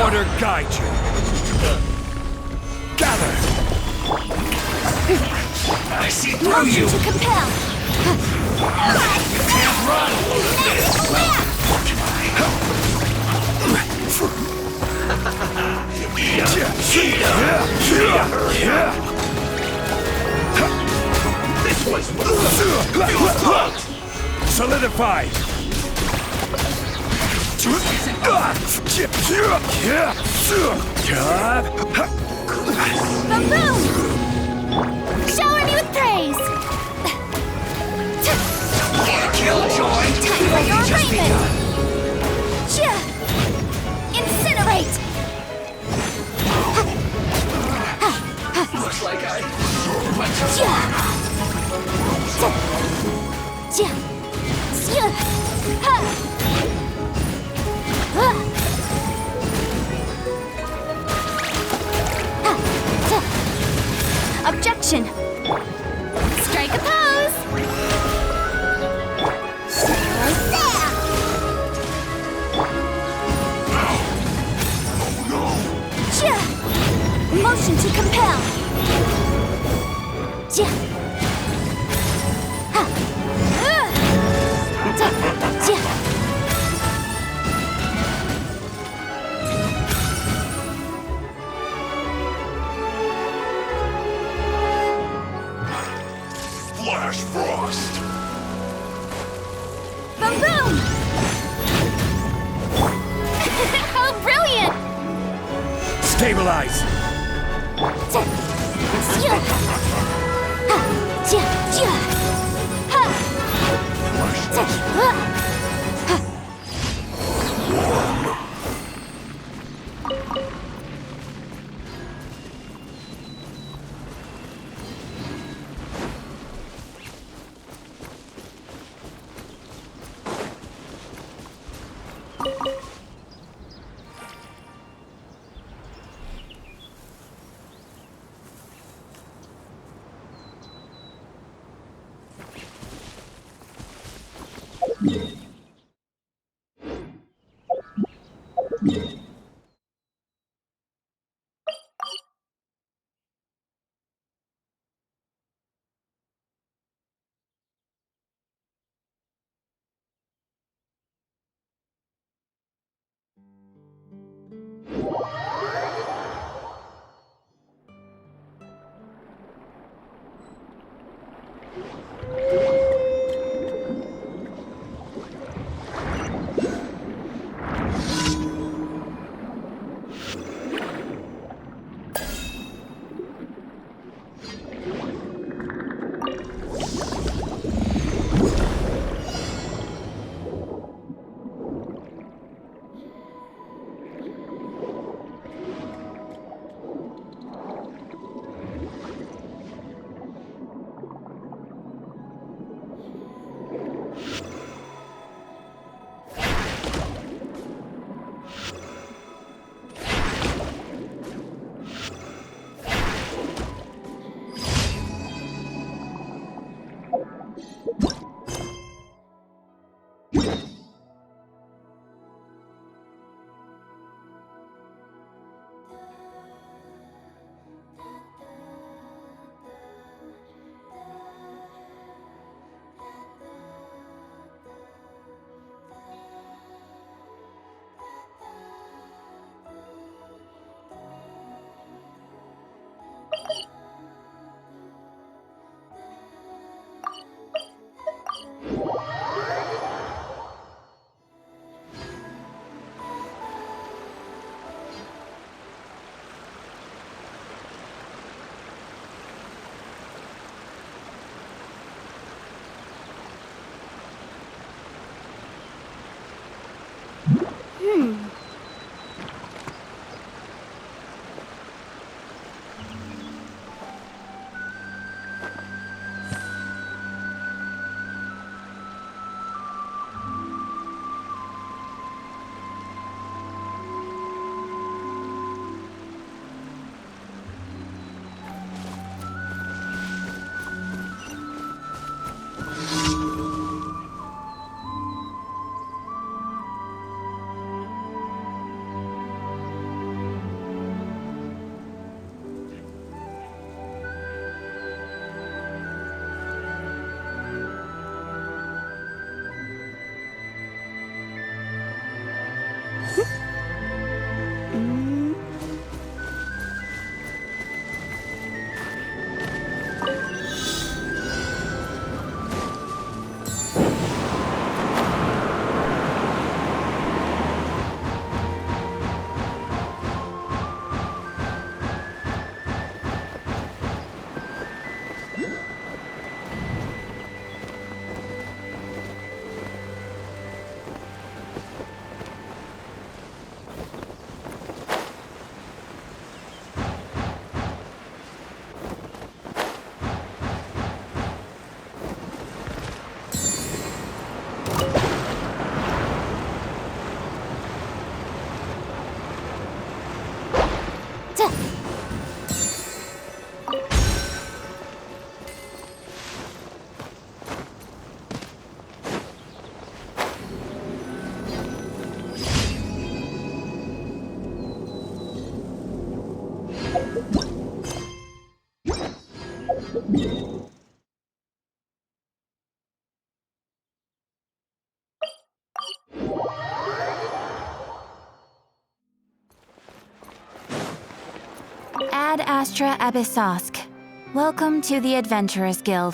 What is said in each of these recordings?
Order guide you. Gather. I see through you. Motion to compel. You can't run. This was solidified. Boom! Shower me with praise. Killjoy. Time for your arraignment. Incinerate. Looks like I. Objection! Strike a pose! Motion to compel! Flash Frost! Boom boom! How brilliant! Stabilize! Ad Astra Abyssosk. Welcome to the Adventurers Guild.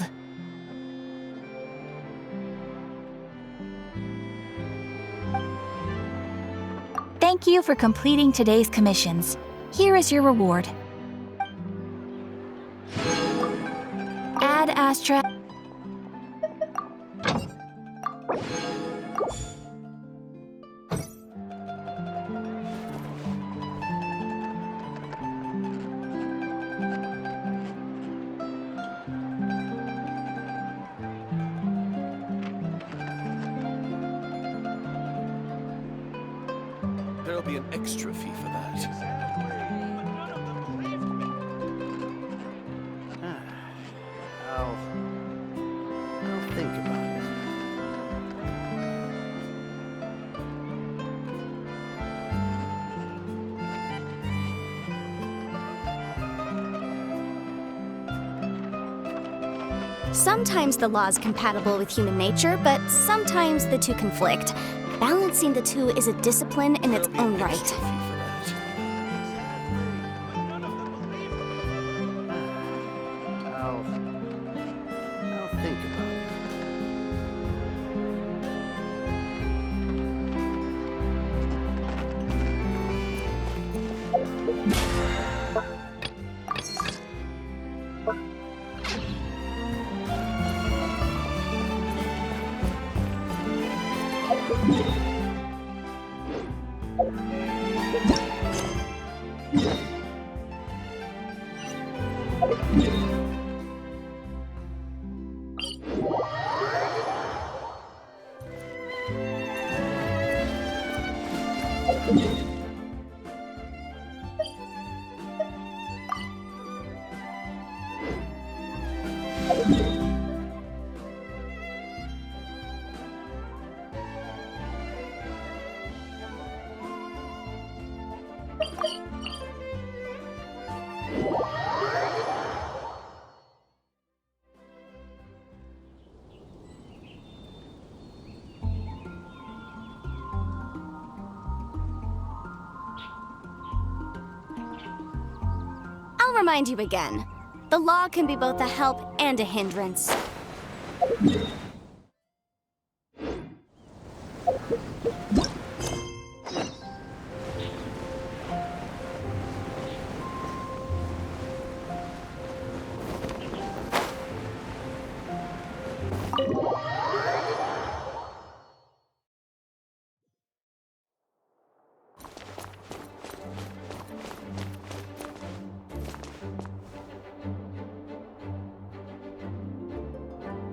Thank you for completing today's commissions. Here is your reward. Ad Astra. There'll be an extra fee for that. I'll think about it. Sometimes the law is compatible with human nature, but sometimes the two conflict. Balancing the two is a discipline in its own right. I'll think about it. I'll remind you again. The law can be both a help and a hindrance.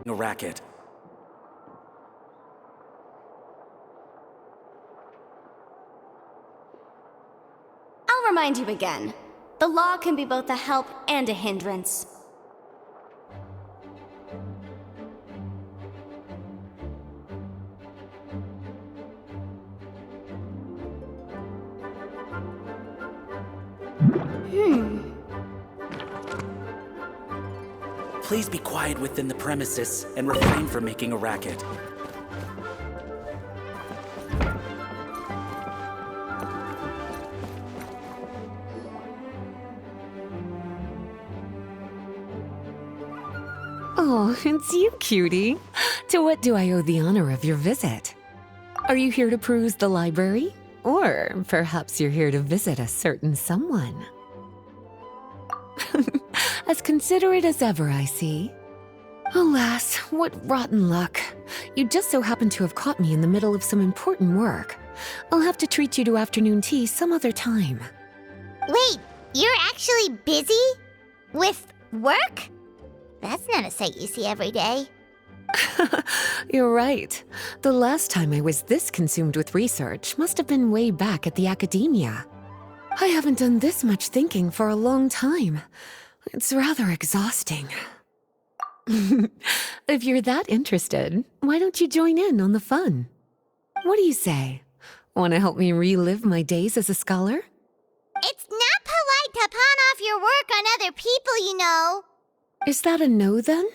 A racket. I'll remind you again. The law can be both a help and a hindrance. Please be quiet within the premises and refrain from making a racket. Oh, it's you, cutie. To what do I owe the honor of your visit? Are you here to peruse the library? Or perhaps you're here to visit a certain someone? As considerate as ever, I see. Alas, what rotten luck. You just so happen to have caught me in the middle of some important work. I'll have to treat you to afternoon tea some other time. Wait, you're actually busy? With work? That's not a sight you see every day. You're right. The last time I was this consumed with research must have been way back at the academia. I haven't done this much thinking for a long time. It's rather exhausting. If you're that interested, why don't you join in on the fun? What do you say? Want to help me relive my days as a scholar? It's not polite to pawn off your work on other people, you know. Is that a no, then?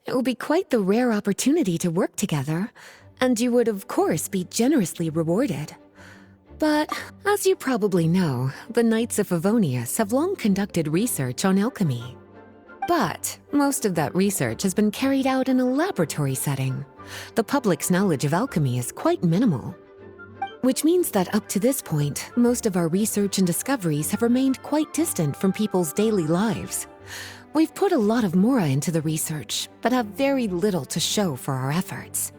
It will be quite the rare opportunity to work together, and you would, of course, be generously rewarded. But, as you probably know, the Knights of Favonius have long conducted research on alchemy. But most of that research has been carried out in a laboratory setting. The public's knowledge of alchemy is quite minimal. Which means that up to this point, most of our research and discoveries have remained quite distant from people's daily lives. We've put a lot of mora into the research, but have very little to show for our efforts.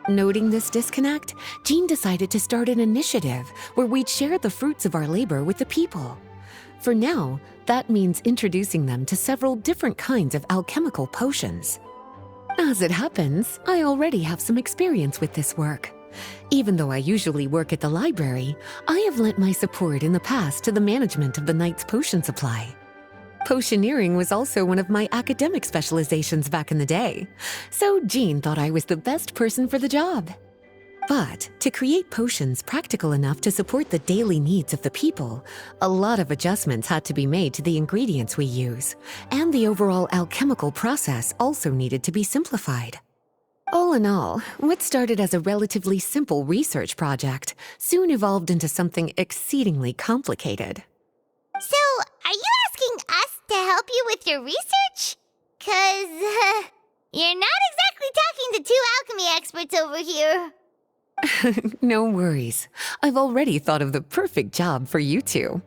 Noting this disconnect, Jean decided to start an initiative where we'd share the fruits of our labor with the people. For now, that means introducing them to several different kinds of alchemical potions. As it happens, I already have some experience with this work. Even though I usually work at the library, I have lent my support in the past to the management of the Knight's potion supply. Potioneering was also one of my academic specializations back in the day, so Jean thought I was the best person for the job. But to create potions practical enough to support the daily needs of the people, a lot of adjustments had to be made to the ingredients we use, and the overall alchemical process also needed to be simplified. All in all, what started as a relatively simple research project soon evolved into something exceedingly complicated. So, are you asking us to help you with your research? 'Cause, you're not exactly talking to two alchemy experts over here. No worries. I've already thought of the perfect job for you two.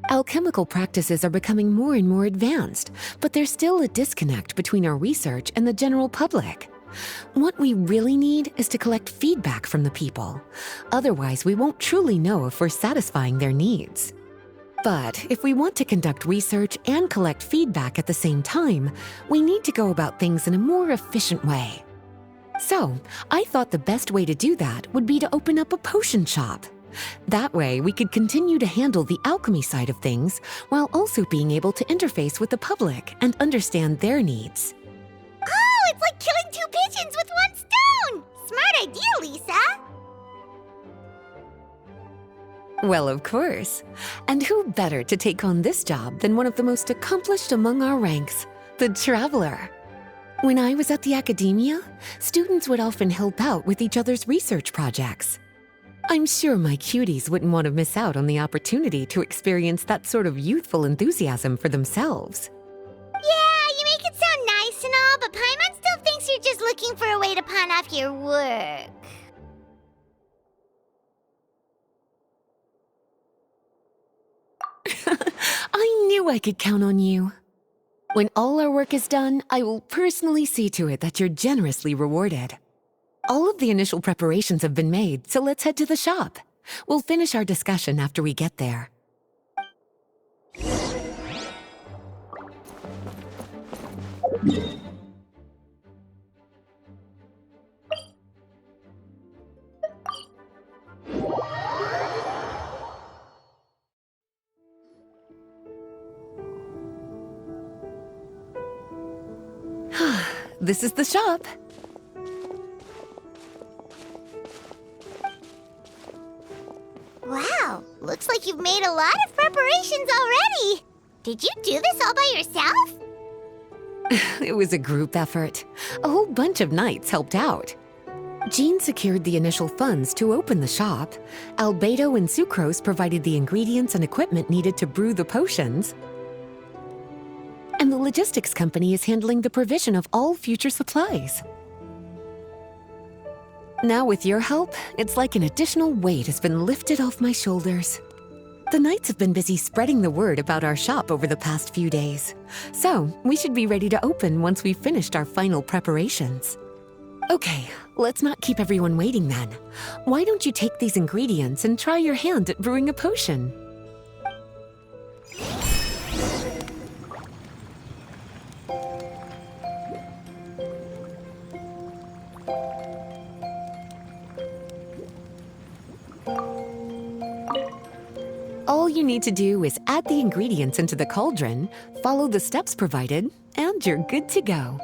Alchemical practices are becoming more and more advanced, but there's still a disconnect between our research and the general public. What we really need is to collect feedback from the people. Otherwise, we won't truly know if we're satisfying their needs. But if we want to conduct research and collect feedback at the same time, we need to go about things in a more efficient way. So, I thought the best way to do that would be to open up a potion shop. That way, we could continue to handle the alchemy side of things while also being able to interface with the public and understand their needs. Oh, it's like killing two pigeons with one stone! Smart idea, Lisa! Well, of course. And who better to take on this job than one of the most accomplished among our ranks, the Traveler? When I was at the academia, students would often help out with each other's research projects. I'm sure my cuties wouldn't want to miss out on the opportunity to experience that sort of youthful enthusiasm for themselves. Yeah, you make it sound nice and all, but Paimon still thinks you're just looking for a way to pawn off your work. I knew I could count on you. When all our work is done, I will personally see to it that you're generously rewarded. All of the initial preparations have been made, so let's head to the shop. We'll finish our discussion after we get there. This is the shop. Wow, looks like you've made a lot of preparations already. Did you do this all by yourself? It was a group effort. A whole bunch of knights helped out. Jean secured the initial funds to open the shop. Albedo and Sucrose provided the ingredients and equipment needed to brew the potions. And the logistics company is handling the provision of all future supplies. Now with your help, it's like an additional weight has been lifted off my shoulders. The knights have been busy spreading the word about our shop over the past few days. So, we should be ready to open once we've finished our final preparations. Okay, let's not keep everyone waiting then. Why don't you take these ingredients and try your hand at brewing a potion? All you need to do is add the ingredients into the cauldron, follow the steps provided, and you're good to go.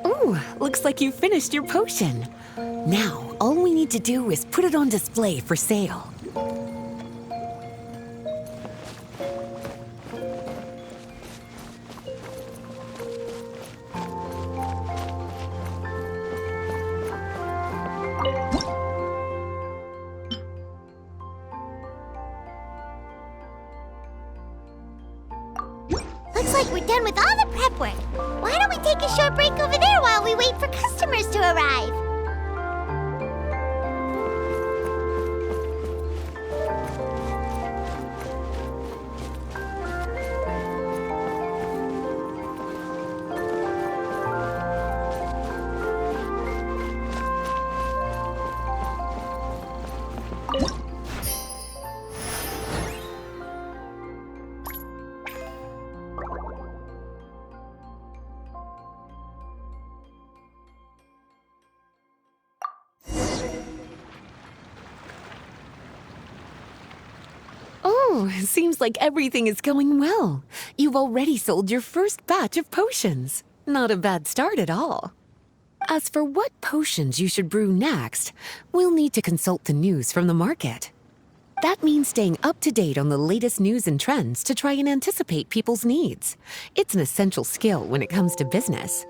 Ooh, looks like you finished your potion. Now, all we need to do is put it on display for sale. Looks like we're done with all the prep work. Why don't we take a short break over there while we wait for customers to arrive? Oh, seems like everything is going well. You've already sold your first batch of potions. Not a bad start at all. As for what potions you should brew next, we'll need to consult the news from the market. That means staying up to date on the latest news and trends to try and anticipate people's needs. It's an essential skill when it comes to business.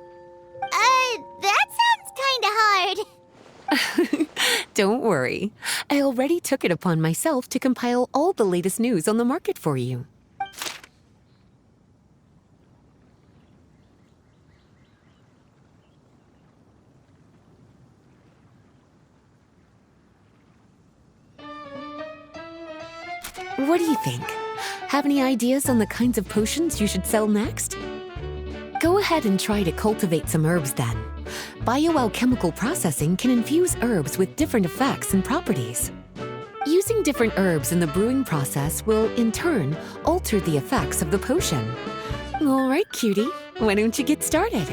That sounds kinda hard. Don't worry. I already took it upon myself to compile all the latest news on the market for you. What do you think? Have any ideas on the kinds of potions you should sell next? Go ahead and try to cultivate some herbs then. Bioalchemical processing can infuse herbs with different effects and properties. Using different herbs in the brewing process will, in turn, alter the effects of the potion. All right, cutie, why don't you get started?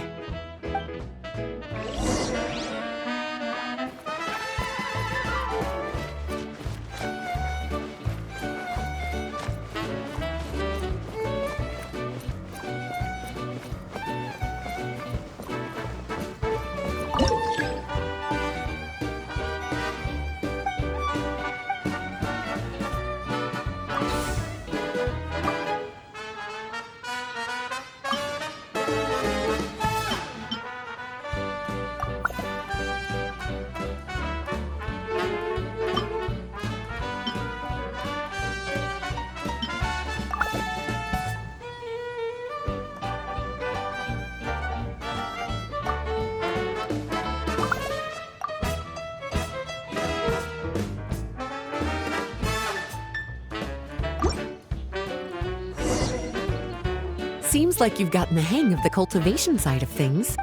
Seems like you've gotten the hang of the cultivation side of things.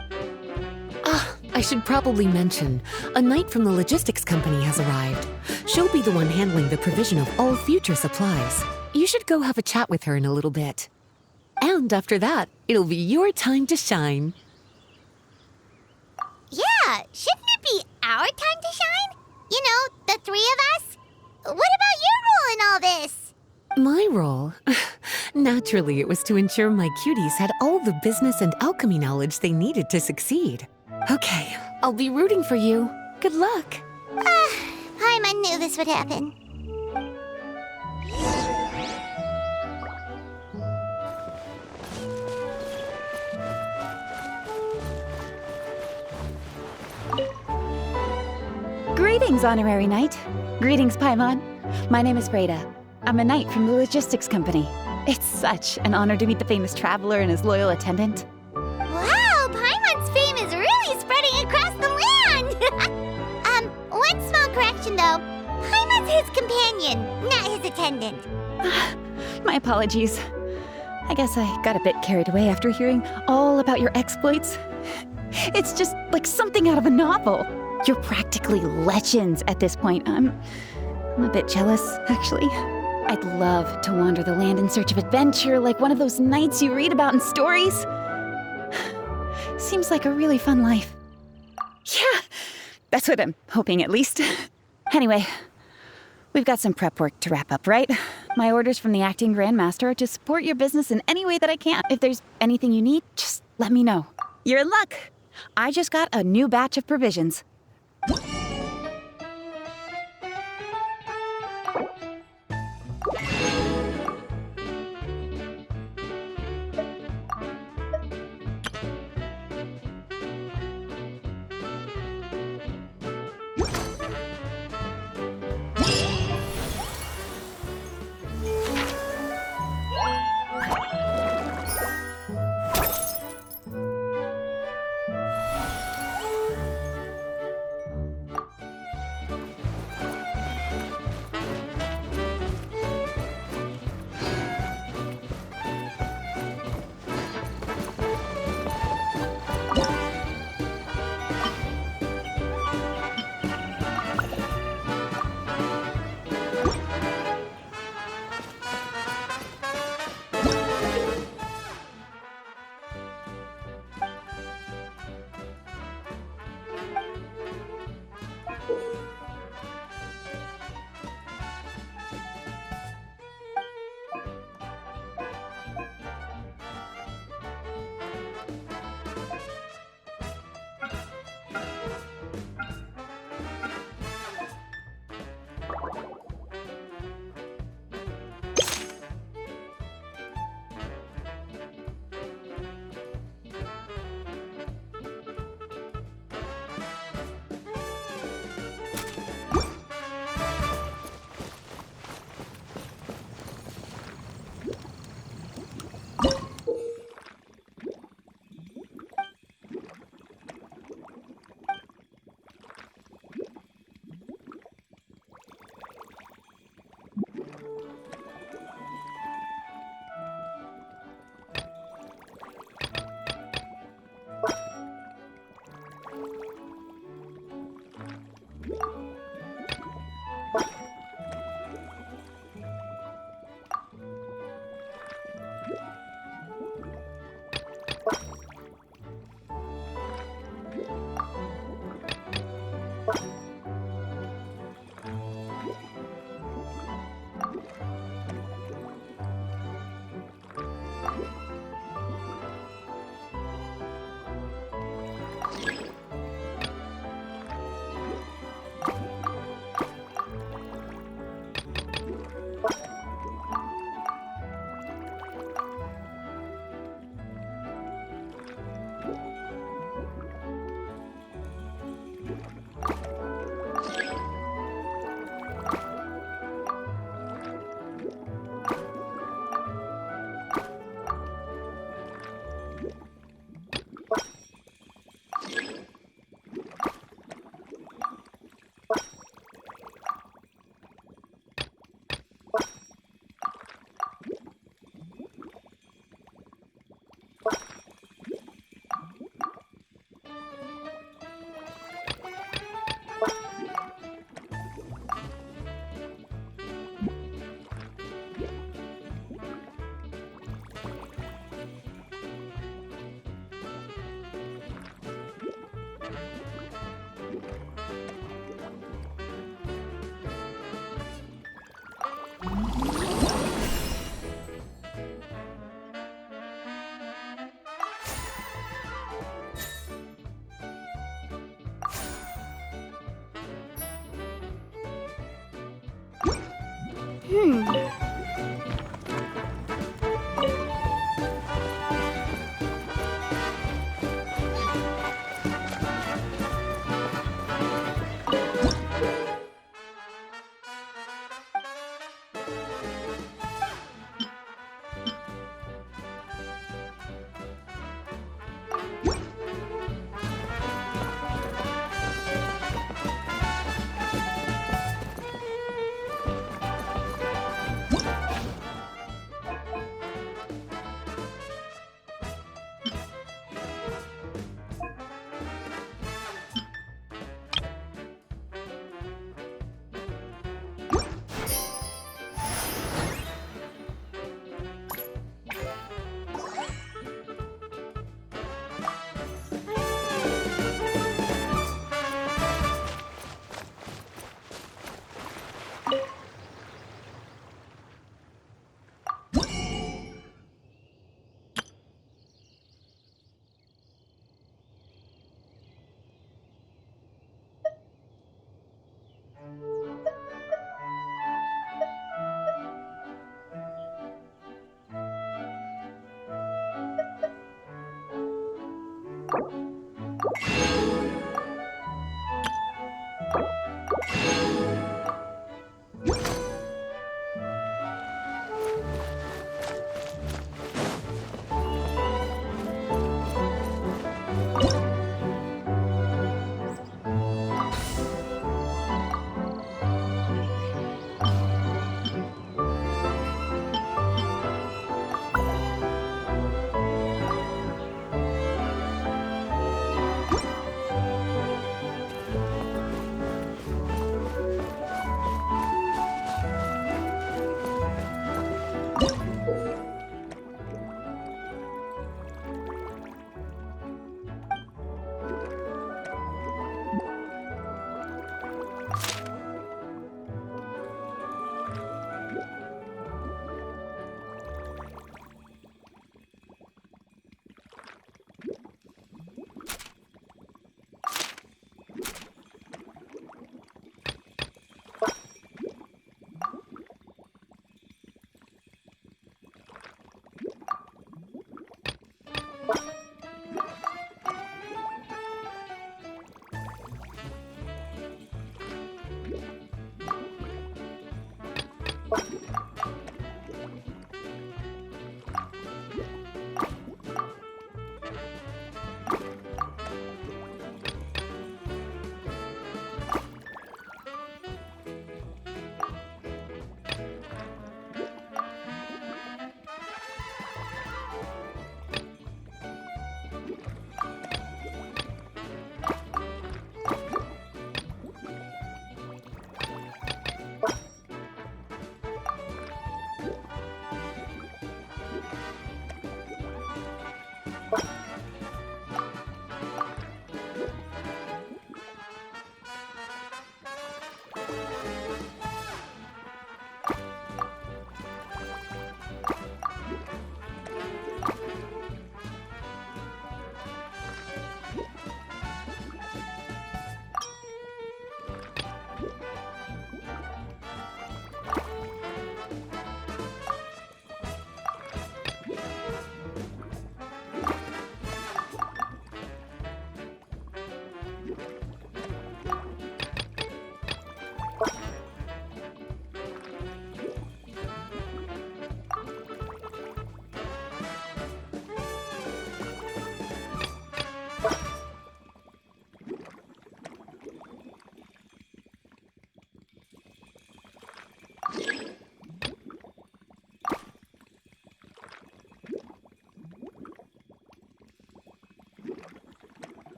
I should probably mention, a knight from the logistics company has arrived. She'll be the one handling the provision of all future supplies. You should go have a chat with her in a little bit. And after that, it'll be your time to shine. Yeah, shouldn't it be our time to shine? You know, the three of us? What about your role in all this? My role? Naturally, it was to ensure my cuties had all the business and alchemy knowledge they needed to succeed. Okay, I'll be rooting for you. Good luck. Paimon knew this would happen. Greetings, Honorary Knight. Greetings, Paimon. My name is Breda. I'm a knight from the logistics company. It's such an honor to meet the famous traveler and his loyal attendant. Wow, Paimon's fame is really spreading across the land! One small correction though. Paimon's his companion, not his attendant. My apologies. I guess I got a bit carried away after hearing all about your exploits. It's just like something out of a novel. You're practically legends at this point. I'm a bit jealous, actually. I'd love to wander the land in search of adventure like one of those knights you read about in stories. Seems like a really fun life. Yeah, that's what I'm hoping at least. Anyway, we've got some prep work to wrap up, right? My orders from the acting grandmaster are to support your business in any way that I can. If there's anything you need, just let me know. You're in luck. I just got a new batch of provisions.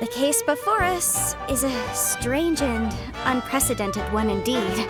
The case before us is a strange and unprecedented one indeed.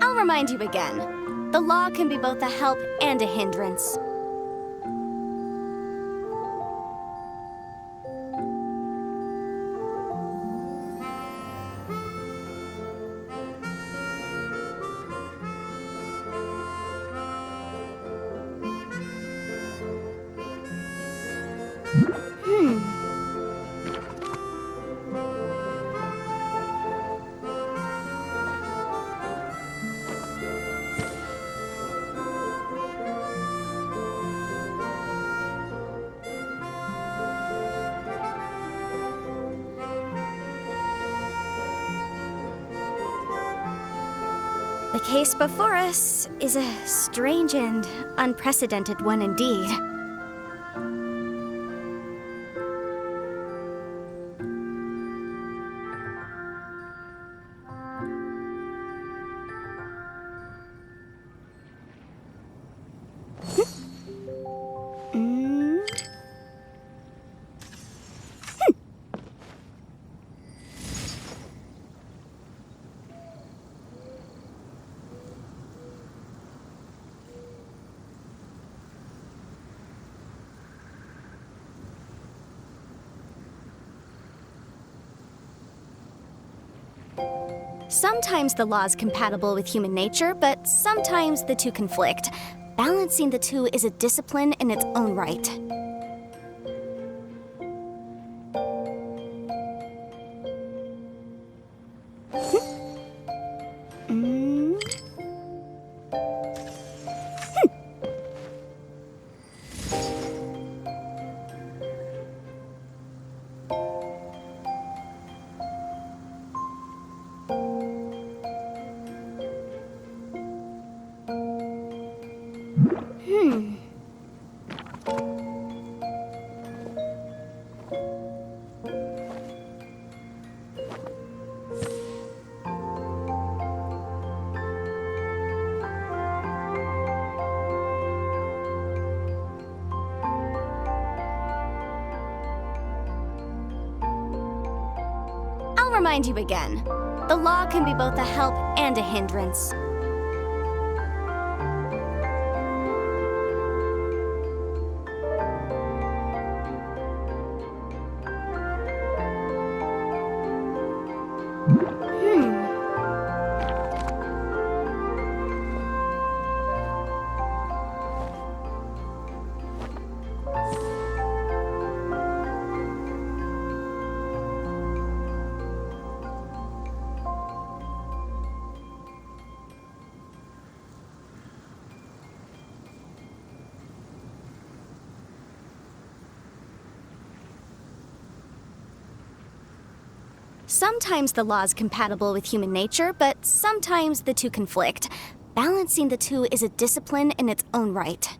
I'll remind you again. The law can be both a help and a hindrance. The case before us is a strange and unprecedented one indeed. Sometimes the law's compatible with human nature, but sometimes the two conflict. Balancing the two is a discipline in its own right. I'll remind you again. The law can be both a help and a hindrance. Sometimes the law is compatible with human nature, but sometimes the two conflict. Balancing the two is a discipline in its own right.